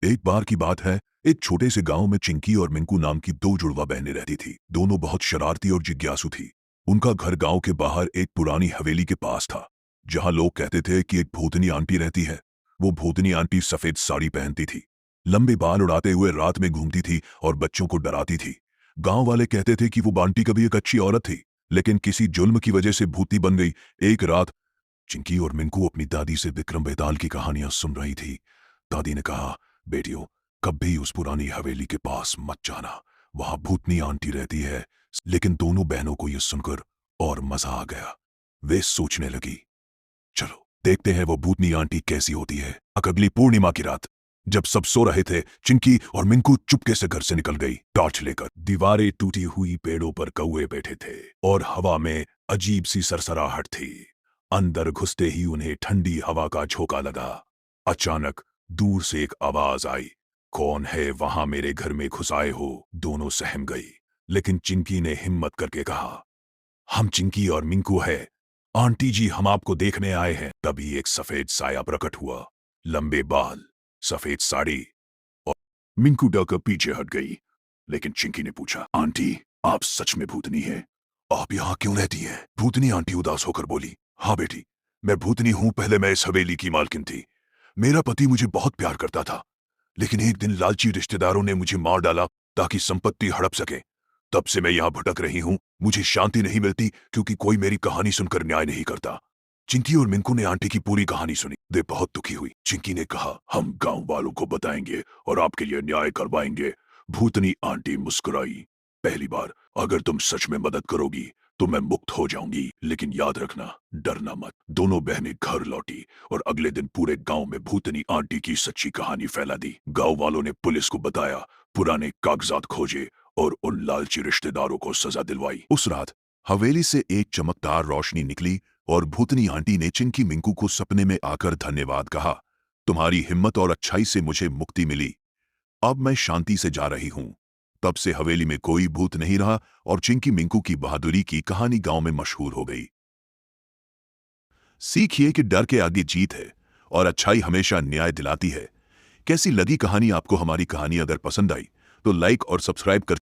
एक बार की बात है, एक छोटे से गांव में चिंकी और मिंकू नाम की दो जुड़वा बहनें रहती थी। दोनों बहुत शरारती और जिज्ञासु थी। उनका घर गांव के बाहर एक पुरानी हवेली के पास था, जहां लोग कहते थे कि एक भूतनी आंटी रहती है। वो भूतनी आंटी सफेद साड़ी पहनती थी, लंबे बाल उड़ाते हुए रात में घूमती थी और बच्चों को डराती थी। गांव वाले कहते थे कि वो आंटी कभी एक अच्छी औरत थी, लेकिन किसी जुल्म की वजह से भूतनी बन गई। एक रात चिंकी और मिंकू अपनी दादी से विक्रम बेताल की कहानियां सुन रही थी। दादी ने कहा, बेटियों, कभी उस पुरानी हवेली के पास मत जाना, वहां भूतनी आंटी रहती है। लेकिन दोनों बहनों को यह सुनकर और मजा आ गया। वे सोचने लगी, चलो देखते हैं वो भूतनी आंटी कैसी होती है। अगली पूर्णिमा की रात, जब सब सो रहे थे, चिंकी और मिंकू चुपके से घर से निकल गई टॉर्च लेकर। दीवारें टूटी हुई, पेड़ों पर कौवे बैठे थे और हवा में अजीब सी सरसराहट थी। अंदर घुसते ही उन्हें ठंडी हवा का झोंका लगा। अचानक दूर से एक आवाज आई, कौन है वहां, मेरे घर में घुस आए हो? दोनों सहम गई, लेकिन चिंकी ने हिम्मत करके कहा, हम चिंकी और मिंकू है, आंटी जी हम आपको देखने आए हैं। तभी एक सफेद साया प्रकट हुआ, लंबे बाल, सफेद साड़ी, और मिंकू डरकर पीछे हट गई। लेकिन चिंकी ने पूछा, आंटी आप सच में भूतनी है? आप यहाँ क्यों रहती है? भूतनी आंटी उदास होकर बोली, हाँ बेटी, मैं भूतनी हूं। पहले मैं इस हवेली की मालकिन थी। मेरा पति मुझे बहुत प्यार करता था, लेकिन एक दिन लालची रिश्तेदारों ने मुझे मार डाला ताकि संपत्ति हड़प सके। तब से मैं यहाँ भटक रही हूँ। मुझे शांति नहीं मिलती क्योंकि कोई मेरी कहानी सुनकर न्याय नहीं करता। चिंकी और मिंकू ने आंटी की पूरी कहानी सुनी। वे बहुत दुखी हुई। चिंकी ने कहा, हम गांव वालों को बताएंगे और आपके लिए न्याय करवाएंगे। भूतनी आंटी मुस्कुराई, पहली बार अगर तुम सच में मदद करोगी तो मैं मुक्त हो जाऊंगी, लेकिन याद रखना, डरना मत। दोनों बहनें घर लौटी और अगले दिन पूरे गांव में भूतनी आंटी की सच्ची कहानी फैला दी। गांव वालों ने पुलिस को बताया, पुराने कागजात खोजे और उन लालची रिश्तेदारों को सजा दिलवाई। उस रात हवेली से एक चमकदार रोशनी निकली और भूतनी आंटी ने चिंकी मिंकू को सपने में आकर धन्यवाद कहा। तुम्हारी हिम्मत और अच्छाई से मुझे मुक्ति मिली। अब मैं शांति से जा रही हूं। तब से हवेली में कोई भूत नहीं रहा और चिंकी मिंकू की बहादुरी की कहानी गांव में मशहूर हो गई। सीखिए कि डर के आगे जीत है और अच्छाई हमेशा न्याय दिलाती है। कैसी लगी कहानी आपको हमारी कहानी? अगर पसंद आई तो लाइक और सब्सक्राइब कर